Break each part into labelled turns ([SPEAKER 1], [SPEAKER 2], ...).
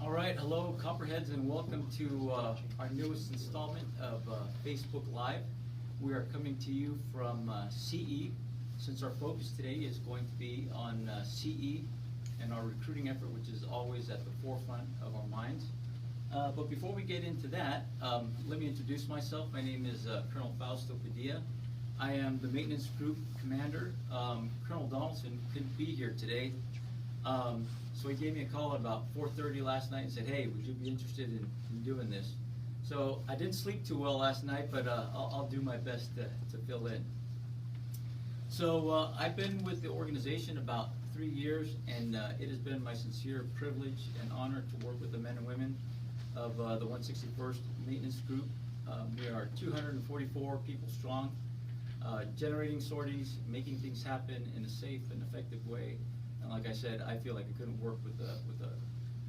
[SPEAKER 1] All right, hello Copperheads, and welcome to our newest installment of Facebook Live. We are coming to you from CE, since our focus today is going to be on CE and our recruiting effort, which is always at the forefront of our minds. But before we get into that, let me introduce myself. My name is Colonel Fausto Padilla. I am the maintenance group commander. Colonel Donaldson couldn't be here today. So he gave me a call at about 4:30 last night and said, hey, would you be interested in doing this? So I didn't sleep too well last night, but I'll do my best to fill in. So I've been with the organization about 3 years, and it has been my sincere privilege and honor to work with the men and women of the 161st Maintenance Group. We are 244 people strong, generating sorties, making things happen in a safe and effective way. And like I said, I feel like I couldn't work with a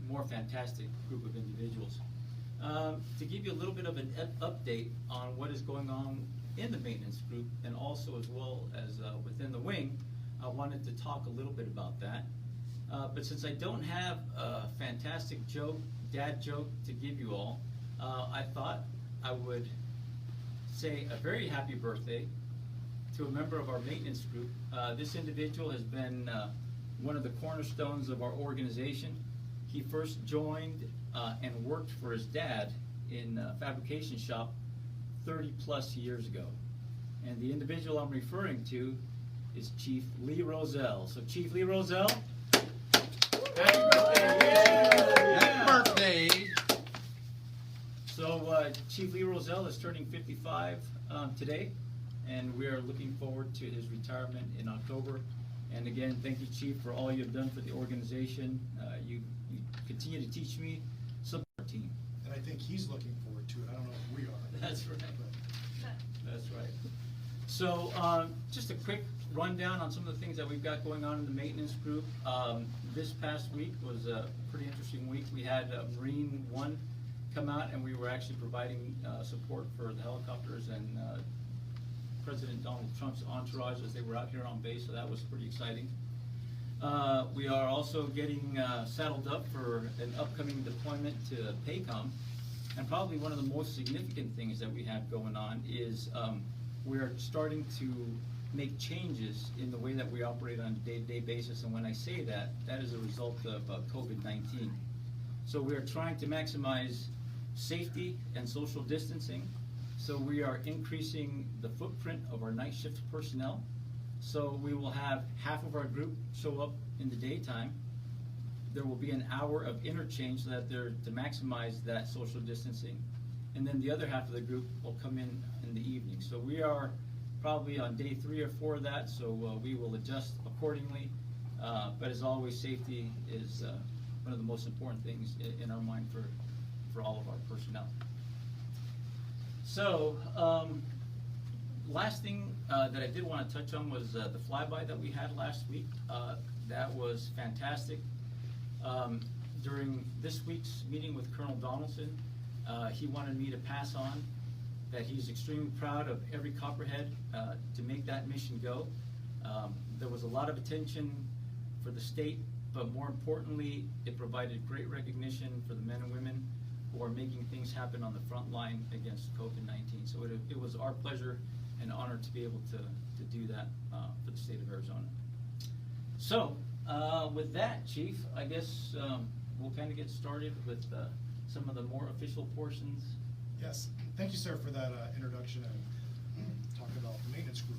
[SPEAKER 1] more fantastic group of individuals. To give you a little bit of an update on what is going on in the maintenance group, and also as well as within the wing, I wanted to talk a little bit about that. But since I don't have a fantastic joke, dad joke to give you all, I thought I would say a very happy birthday to a member of our maintenance group. This individual has been one of the cornerstones of our organization. He first joined and worked for his dad in a fabrication shop 30 plus years ago. And the individual I'm referring to is Chief Lee Roselle. So Chief Lee Roselle, happy birthday! Happy birthday! So Chief Lee Roselle is turning 55 today, and we are looking forward to his retirement in October. And again, thank you, Chief, for all you've done for the organization. You continue to teach me some our team.
[SPEAKER 2] And I think he's looking forward to it. I don't know if we are.
[SPEAKER 1] That's right. That's right. So just a quick rundown on some of the things that we've got going on in the maintenance group. This past week was a pretty interesting week. We had Marine One come out, and we were actually providing support for the helicopters and President Donald Trump's entourage as they were out here on base, so that was pretty exciting. We are also getting saddled up for an upcoming deployment to PACOM, and probably one of the most significant things that we have going on is we are starting to make changes in the way that we operate on a day-to-day basis, and when I say that, that is a result of COVID-19. So we are trying to maximize safety and social distancing. So we are increasing the footprint of our night shift personnel. So we will have half of our group show up in the daytime. There will be an hour of interchange so that they're to maximize that social distancing. And then the other half of the group will come in the evening. So we are probably on day 3 or 4 of that, so we will adjust accordingly. But as always, safety is one of the most important things in our mind for all of our personnel. So, last thing that I did want to touch on was the flyby that we had last week. That was fantastic. During this week's meeting with Colonel Donaldson, he wanted me to pass on that he's extremely proud of every Copperhead to make that mission go. There was a lot of attention for the state, but more importantly, it provided great recognition for the men and women who are making things happen on the front line against COVID-19. So it was our pleasure and honor to be able to do that for the state of Arizona. So with that, Chief, I guess we'll kind of get started with some of the more official portions.
[SPEAKER 2] Yes, thank you, sir, for that introduction and talking about the maintenance group.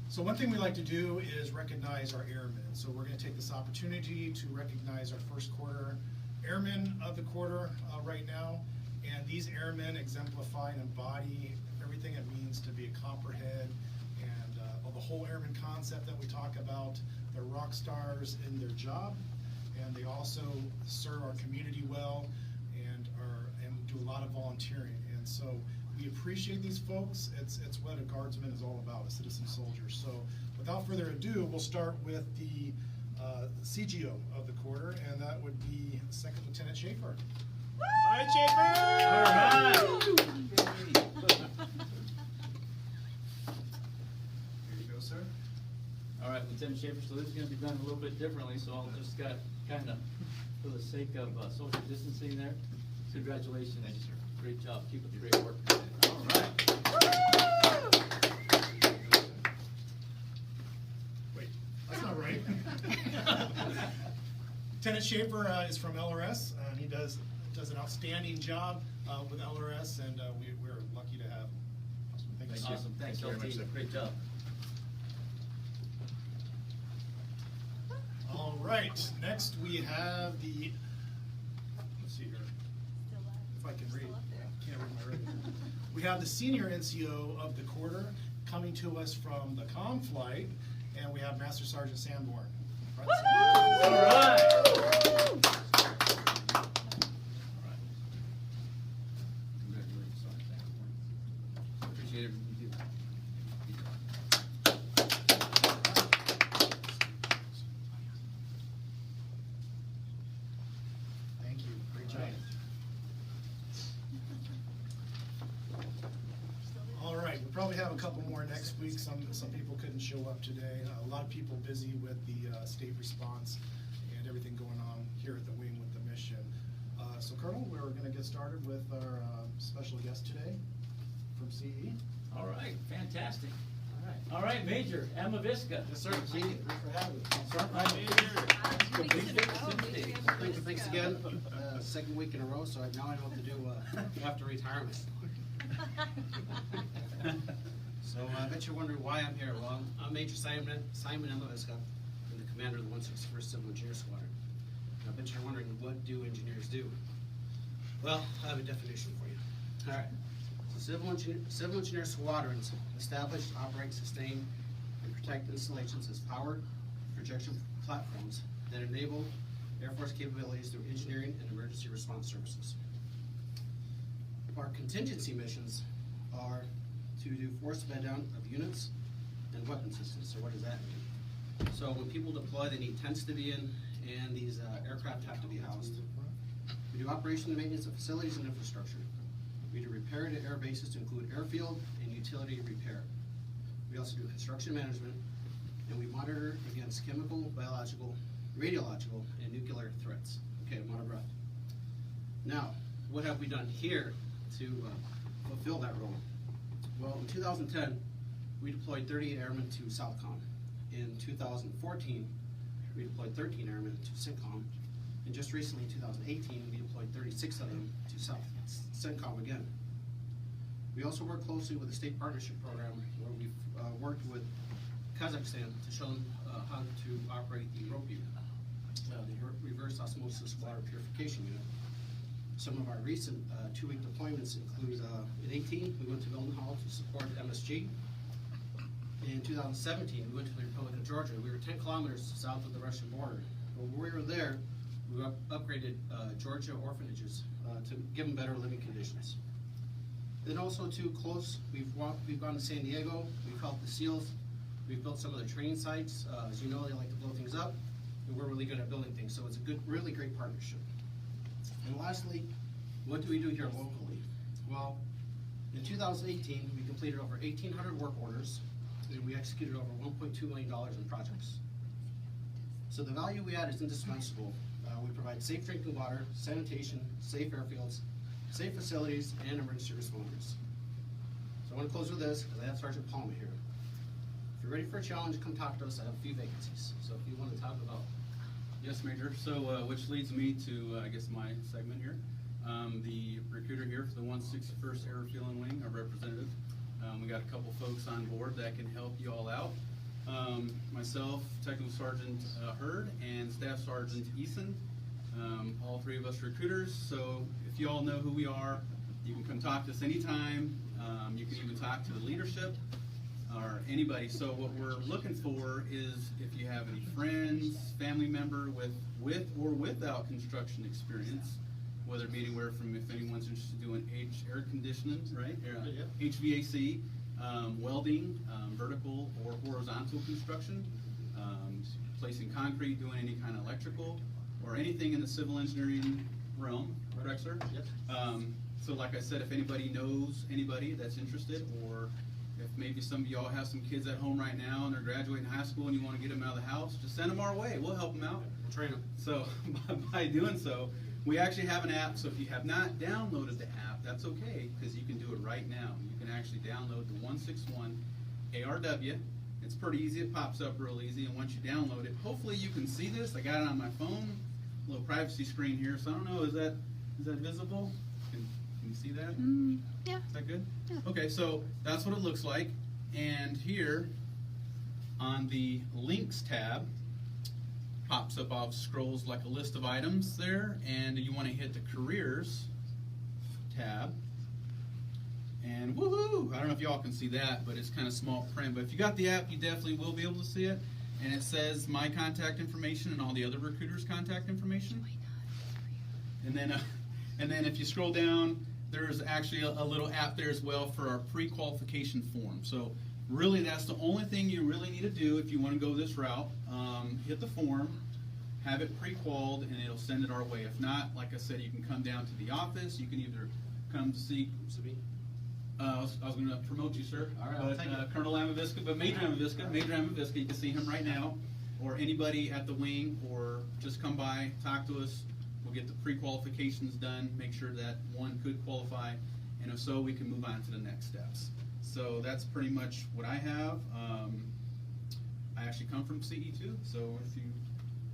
[SPEAKER 2] So one thing we like to do is recognize our airmen. So we're going to take this opportunity to recognize our first quarter airmen of the quarter right now, and these airmen exemplify and embody everything it means to be a Copperhead and the whole airman concept that we talk about. They're rock stars in their job, and they also serve our community well and do a lot of volunteering. And so we appreciate these folks. It's what a guardsman is all about, a citizen soldier. So without further ado, we'll start with the CGO of the quarter, and that would be Second Lieutenant Schaefer.
[SPEAKER 3] Hi, Schaefer!
[SPEAKER 1] All right.
[SPEAKER 2] Here you go, sir.
[SPEAKER 1] All right, Lieutenant Schaefer, so this is gonna be done a little bit differently, so I'll just got kind of, for the sake of social distancing there, congratulations.
[SPEAKER 3] Thank you, sir.
[SPEAKER 1] Great job, keep up the great work. All right.
[SPEAKER 2] Wait, that's not right. Lieutenant Schaefer is from LRS, and he does an outstanding job with LRS, and we're lucky to have him. Thank you, sir.
[SPEAKER 1] Awesome, thanks,
[SPEAKER 3] Thank you very much,
[SPEAKER 1] LT,
[SPEAKER 3] sir.
[SPEAKER 1] great job.
[SPEAKER 2] All right, next we have the, let's see here, if I can read, can't read my writing. We have the senior NCO of the quarter coming to us from the comm flight, and we have Master Sergeant Sanborn.
[SPEAKER 1] All right. Congratulations, Sergeant. Appreciate everything you do.
[SPEAKER 2] Thank you, great job. All right, we probably have a couple more next week. Some people couldn't show up today. A lot of people busy with the state response and everything going on here at the wing with the mission. So Colonel, we're gonna get started with our special guest today from CE.
[SPEAKER 1] All right, fantastic. All right, Major Emma Visca.
[SPEAKER 4] Yes, sir. Thank you. Thanks for having me. Thanks again. Second week in a row, so now I know what to do after retirement. So I bet you're wondering why I'm here. Well, I'm Major Simon Emma Visca. I'm the commander of the 161st Civil Engineer Squadron. I bet you're wondering, what do engineers do? Well, I have a definition for you. All right. So Civil Engineer Squadrons establish, operate, sustain, and protect installations as power projection platforms that enable Air Force capabilities through engineering and emergency response services. Our contingency missions are to do forced bed down of units and weapon systems. So what does that mean? So when people deploy, they need tents to be in, and these aircraft have to be housed. We do operation and maintenance of facilities and infrastructure. We do repair to air bases to include airfield and utility repair. We also do construction management, and we monitor against chemical, biological, radiological, and nuclear threats. Okay, I'm out of breath. Now, what have we done here to fulfill that role? Well, in 2010, we deployed 38 airmen to SOUTHCOM. In 2014, we deployed 13 airmen to CENTCOM. And just recently, in 2018, we deployed 36 of them to CENTCOM again. We also work closely with the State Partnership Program, where we've worked with Kazakhstan to show them how to operate the ROPU, the Reverse Osmosis Water Purification Unit. Some of our recent 2-week deployments include, in 18, we went to Mildenhall to support MSG. In 2017, we went to the Republic of Georgia. We were 10 kilometers south of the Russian border. But when we were there, we upgraded Georgia orphanages to give them better living conditions. Then also to close, we've gone to San Diego, we've helped the SEALs, we've built some of the training sites. As you know, they like to blow things up, and we're really good at building things, so it's a good, really great partnership. And lastly, what do we do here locally? Well, in 2018, we completed over 1,800 work orders, and we executed over $1.2 million in projects. So the value we add is indispensable. We provide safe drinking water, sanitation, safe airfields, safe facilities, and emergency responders. So I want to close with this, because I have Sergeant Palma here. If you're ready for a challenge, come talk to us. I have a few vacancies. So if you want to talk about.
[SPEAKER 5] Yes, Major. So, which leads me to, I guess, my segment here. The recruiter here for the 161st Airfield and Wing, our representative. We got a couple folks on board that can help you all out. Myself, Technical Sergeant Hurd, and Staff Sergeant Eason. All three of us recruiters. So if you all know who we are, you can come talk to us anytime. You can even talk to the leadership or anybody. So what we're looking for is if you have any friends, family member with or without construction experience, whether it be anywhere from if anyone's interested in doing air conditioning, right? HVAC, welding, vertical or horizontal construction, placing concrete, doing any kind of electrical, or anything in the civil engineering realm, correct, sir?
[SPEAKER 4] Yep.
[SPEAKER 5] So like I said, if anybody knows anybody that's interested, or if maybe some of y'all have some kids at home right now and they're graduating high school and you want to get them out of the house, just send them our way. We'll help them out.
[SPEAKER 4] We'll train them.
[SPEAKER 5] So by doing so, we actually have an app. So if you have not downloaded the app, that's okay, because you can do it right now. You can actually download the 161 ARW. It's pretty easy. It pops up real easy, and once you download it, hopefully you can see this. I got it on my phone, a little privacy screen here. So I don't know, is that visible? Can you see that?
[SPEAKER 6] Yeah.
[SPEAKER 5] Is that good?
[SPEAKER 6] Yeah.
[SPEAKER 5] Okay, so that's what it looks like. And here on the links tab, pops up off scrolls like a list of items there, and you want to hit the careers tab. And woohoo! I don't know if y'all can see that, but it's kind of small print. But if you got the app, you definitely will be able to see it. And it says my contact information and all the other recruiters' contact information. And then if you scroll down, there's actually a little app there as well for our pre-qualification form. So really, that's the only thing you really need to do if you want to go this route. Hit the form, have it pre-qualified, and it'll send it our way. If not, like I said, you can come down to the office. You can either come to see. I was going to promote you, sir.
[SPEAKER 4] All right,
[SPEAKER 5] But,
[SPEAKER 4] thank you.
[SPEAKER 5] Colonel Amavisca, but Major Amavisca, you can see him right now, or anybody at the wing, or just come by, talk to us. We'll get the pre-qualifications done, make sure that one could qualify, and if so, we can move on to the next steps. So that's pretty much what I have. I actually come from CE too, so if you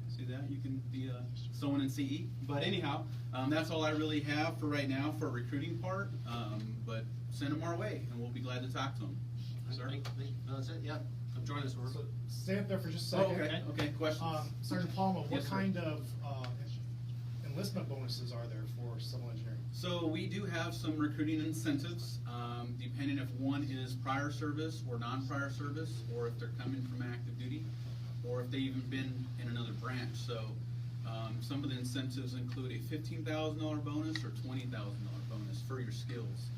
[SPEAKER 5] see that, you can be someone in CE. But anyhow, that's all I really have for right now for a recruiting part. But send them our way, and we'll be glad to talk to them. Sir?
[SPEAKER 4] No, that's it, yeah. Come join us.
[SPEAKER 2] So stay up there for just a
[SPEAKER 5] Oh,
[SPEAKER 2] second.
[SPEAKER 5] okay, questions?
[SPEAKER 2] Sergeant Palma, what
[SPEAKER 5] Yes, sir.
[SPEAKER 2] kind of enlistment bonuses are there for civil engineering?
[SPEAKER 5] So we do have some recruiting incentives, depending if one is prior service or non-prior service, or if they're coming from active duty, or if they've even been in another branch. So some of the incentives include a $15,000 bonus or $20,000 bonus for your skills.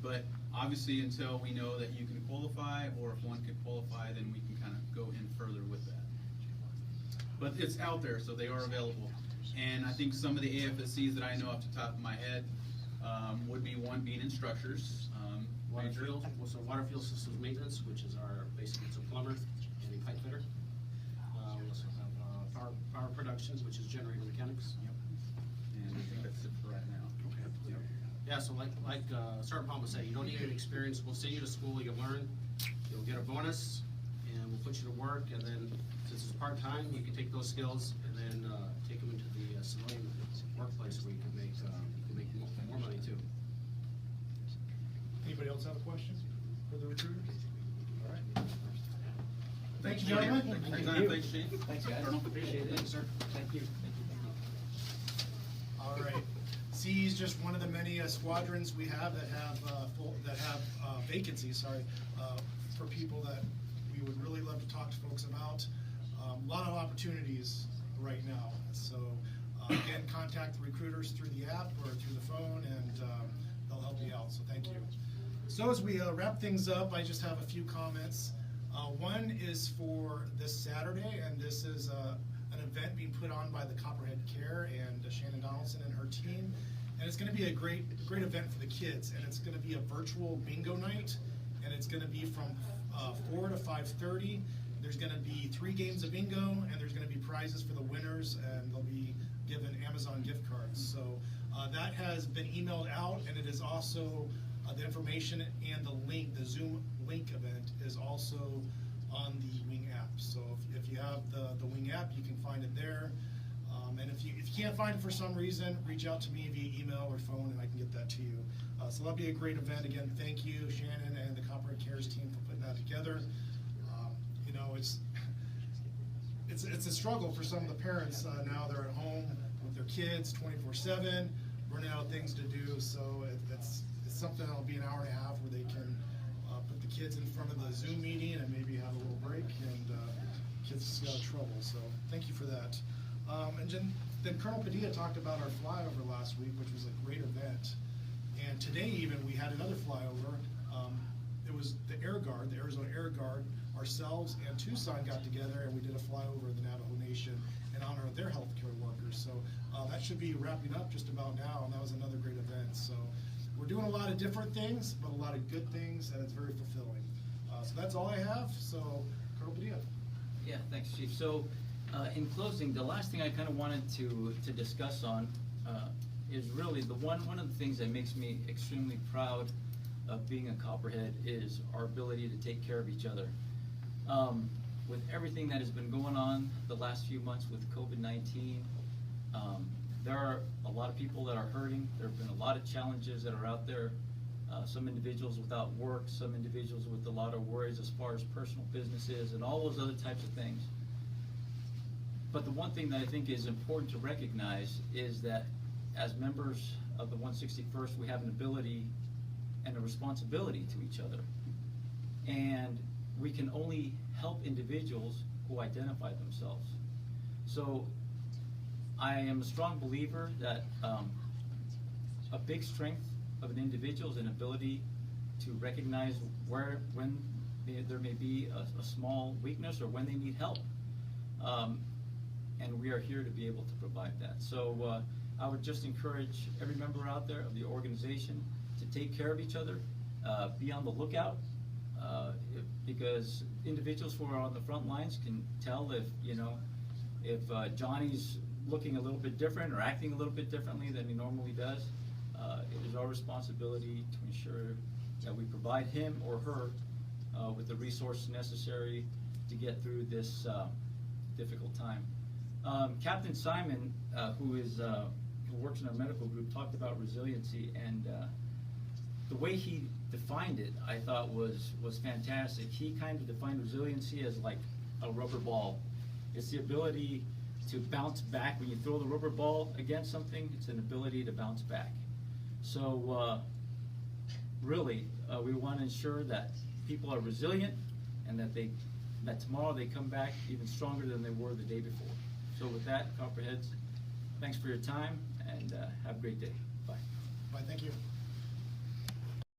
[SPEAKER 5] But obviously, until we know that you can qualify, or if one could qualify, then we can kind of go in further with that. But it's out there, so they are available. And I think some of the AFSCs that I know off the top of my head would be one being instructors.
[SPEAKER 4] Waterfield, so Waterfield Systems Maintenance, which is our, basically it's a plumber and a pipe fitter. We also have power productions, which is generator mechanics.
[SPEAKER 5] And I think that's it for right now.
[SPEAKER 4] Okay. Yeah, so like Sergeant Palma said, you don't need any experience. We'll send you to school, you'll learn, you'll get a bonus, and we'll put you to work, and then since it's part-time, you can take those skills and then take them into the civilian workplace where you can make more money too.
[SPEAKER 2] Anybody else have a question for the recruiters? All right. Thank you, gentlemen.
[SPEAKER 5] Thanks, Chief.
[SPEAKER 1] Thanks, guys. Appreciate it.
[SPEAKER 4] Thank you, sir.
[SPEAKER 1] Thank you.
[SPEAKER 2] All right. CE is just one of the many squadrons we have that have vacancies. Sorry, for people that we would really love to talk to folks about. A lot of opportunities right now. So again, contact the recruiters through the app or through the phone, and they'll help you out. So thank you. So as we wrap things up, I just have a few comments. One is for this Saturday, and this is an event being put on by the Copperhead Care and Shannon Donaldson and her team. And it's going to be a great event for the kids, and it's going to be a virtual bingo night, and it's going to be from 4 to 5:30. There's going to be 3 games of bingo, and there's going to be prizes for the winners, and they'll be given Amazon gift cards. So that has been emailed out, and it is also the information and the link, the Zoom link event is also on the Wing app. So if you have the Wing app, you can find it there. And if you can't find it for some reason, reach out to me via email or phone, and I can get that to you. So that'll be a great event. Again, thank you, Shannon and the Copperhead Cares team, for putting that together. You know, it's a struggle for some of the parents now. They're at home with their kids 24/7, running out of things to do. So it's something that'll be an hour and a half where they can put the kids in front of the Zoom meeting and maybe have a little break, and kids stay out of trouble. So thank you for that. And then Colonel Padilla talked about our flyover last week, which was a great event. And today even we had another flyover. It was the Air Guard, the Arizona Air Guard, ourselves and Tucson got together and we did a flyover of the Navajo Nation in honor of their healthcare workers. So that should be wrapping up just about now, and that was another great event. So we're doing a lot of different things, but a lot of good things, and it's very fulfilling. So that's all I have. So, Colonel Padilla.
[SPEAKER 1] Yeah, thanks, Chief. So, in closing, the last thing I kind of wanted to discuss on is really one of the things that makes me extremely proud of being a Copperhead is our ability to take care of each other. With everything that has been going on the last few months with COVID-19, there are a lot of people that are hurting. There have been a lot of challenges that are out there. Some individuals without work, some individuals with a lot of worries as far as personal businesses and all those other types of things. But the one thing that I think is important to recognize is that as members of the 161st, we have an ability and a responsibility to each other. And we can only help individuals who identify themselves. So I am a strong believer that a big strength of an individual is an ability to recognize when there may be a small weakness or when they need help. And we are here to be able to provide that. So I would just encourage every member out there of the organization to take care of each other, be on the lookout, because individuals who are on the front lines can tell if Johnny's looking a little bit different or acting a little bit differently than he normally does. It is our responsibility to ensure that we provide him or her with the resources necessary to get through this difficult time. Captain Simon, who works in our medical group, talked about resiliency, and the way he defined it, I thought was fantastic. He kind of defined resiliency as like a rubber ball. It's the ability to bounce back. When you throw the rubber ball against something, it's an ability to bounce back. So really, we want to ensure that people are resilient and that tomorrow they come back even stronger than they were the day before. So with that, Copperheads, thanks for your time and have a great day. Bye.
[SPEAKER 2] Bye, thank you.